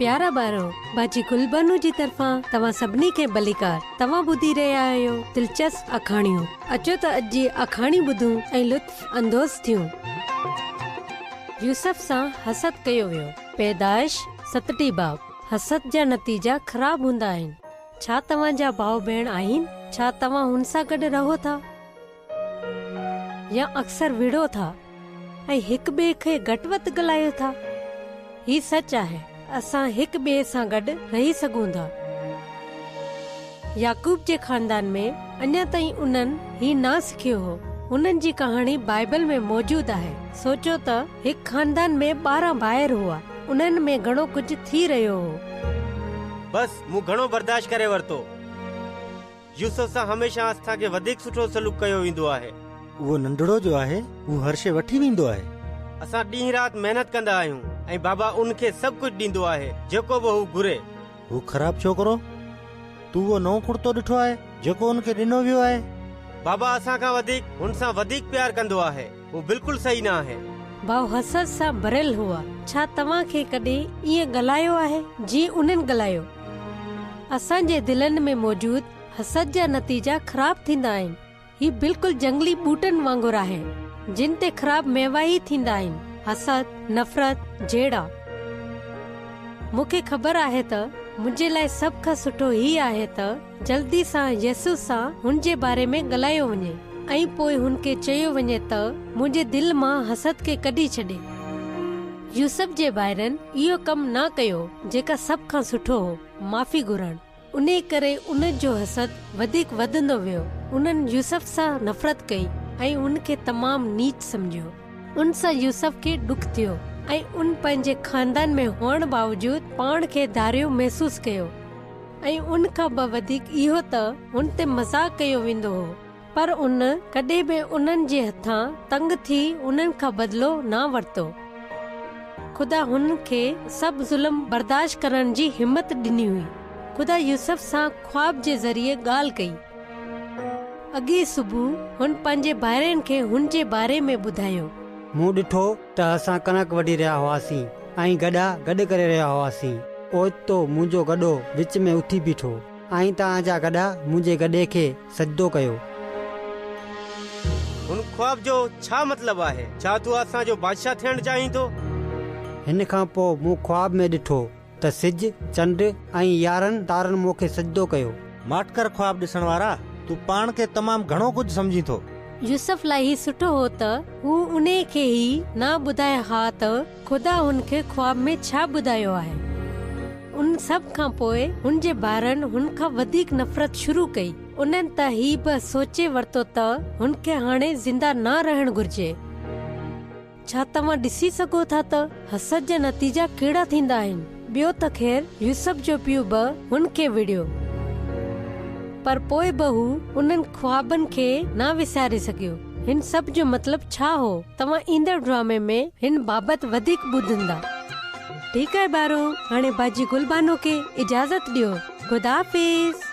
प्यारा ॿारो, बाजी गुलबानू जी तरफ़ां तव्हां सभिनी खे भलीकार। तव्हां ॿुधी रहिया आहियो दिलचस्प अखाणियूं। अचो त अॼु जी अखाणी ॿुधूं ऐं लुत्फ़ अंदोज़ थियूं। यूसुफ सां हसद कयो वियो। पैदाइश 7टी बाब। हसद जा नतीजा ख़राब हूंदा आहिनि। छा तव्हां जा भाउ भेण आहिनि? छा तव्हां हुन सां गॾु रहो था या अक्सर विड़ो था ऐं हिक ॿिए खे घटि वधि ॻाल्हायो था? ही सच आहे, असां हिक ॿिए सां गॾु रही सघूं था। याकूब जे खानदान में अञा ताईं उन्हनि ही ना सिखियो हो। उन्हनि जी कहाणी बाइबल में मौजूद आहे। सोचो त हिक खानदान में 12 भाइर हुआ। उन्हनि में घणो कुझु थी रहियो हो। बस मूं घणो बर्दाश्त करे वरतो। यूसुफ सां हमेशा असांखे वधीक सुठो सलूक कयो वेंदो आहे। उहो नंढड़ो जो आहे, उहो हर शइ वठी वेंदो आहे। असां ॾींहुं राति महिनत कंदा आहियूं ऐं बाबा उनखे सभु कुझु ॾींदो आहे जेको बि हू घुरे। हू ख़राब छोकिरो, तूं उहो नओं कुर्तो ॾिठो आहे जेको उनखे ॾिनो वियो आहे? बाबा असां खां वधीक हुन सां वधीक प्यार कंदो आहे। हू बिल्कुलु सही न आहे। भाउ हसद सां भरियल हुआ। छा तव्हां खे कॾहिं ईअं ॻाल्हायो आहे जीअं उन्हनि ॻाल्हायो? असांजे दिलनि में मौजूद हसद जा नतीजा ख़राब थींदा आहिनि। ही बिल्कुलु जंगली बूटनि वांगुरु आहे जिन ते ख़राब मेवा ई थींदा आहिनि। हसद, नफ़रत, जेड़ा। मूंखे ख़बर आहे त मुंहिंजे लाइ सभ खां सुठो ही आहे त जल्दी सां यसू सां हुन जे बारे में ॻाल्हायो वञे ऐं पोइ हुन खे चयो वञे त मुंहिंजे दिल मां हसद खे कढी छॾे। यूसुफ जे भाइरनि इहो कमु न कयो जेका सभ खां सुठो हो, माफ़ी घुरणु। उन करे उन जो हसद वधीक वधंदो वियो। उन्हनि यूसुफ सां नफ़रत कई ऐं उनखे तमामु नीच सम्झियो। उन सां यूसुफ खे ॾुख थियो ऐं उन पंहिंजे खानदान में हुअण बावजूदि पाण खे धारियो महसूस कयो। ऐं उन खां बि वधीक इहो त हुन ते मज़ाक कयो वेंदो हो। पर उन कॾहिं बि उन्हनि जे हथां तंग थी उन्हनि खां बदिलो न वरितो। ख़ुदा हुन खे सभु ज़ुल्म बर्दाश्त करण जी हिम्मत ॾिनी हुई। ख़ुदा यूसुफ सां ख्वाब जे ज़रिए ॻाल्हि कई। अॻे सुबुह हुन पंहिंजे भाइरनि खे हुन जे बारे में ॿुधायो। मूं ॾिठो त असां कनक वढी रहिया हुआसीं ऐं गॾा गॾु करे रहिया हुआसीं। ओचितो मुंहिंजो गॾो विच में उथी बीठो ऐं तव्हांजा गॾा मुंहिंजे गॾे खे सजदो कयो। हुन ख्वाब जो छा मतिलबु आहे? छा तूं असांजो बादशाह थियणु चाहीं थो? हिन खां पोइ मूं ख्वाब में ॾिठो त सिज, चंड ऐं 11 तारनि मूंखे सजदो कयो। माटकर ख्वाब ॾिसण वारा, तूं पाण खे तमामु घणो कुझु समझी थो। यूसुफ लाइ ही सुठो हो त हू उन खे ई न ॿुधाए हा त ख़ुदा हुन खे ख्वाब में छा ॿुधायो आहे। उन सभ खां पोइ हुन जे ॿारनि हुन खां वधीक नफ़रत शुरू कई। उन्हनि त ही बि सोचे वरितो त हुन खे हाणे ज़िंदा न रहणु घुर्जे। छा तव्हां ॾिसी सघो था त हसद जा नतीजा कहिड़ा थींदा आहिनि? ॿियो त ख़ैर यूसुफ जो पीउ बि हुन खे विड़ियो, पर पोइ बि हू उन्हनि ख्वाबनि खे न विसारे सघियो। हिन सभ जो मतिलबु छा हो? तव्हां ईंदड़ ड्रामे में हिन बाबति वधीक ॿुधंदा। ठीकु आहे ॿारो, हाणे बाजी गुलबानो खे इजाज़त ॾियो। ख़ुदा हाफ़िज़।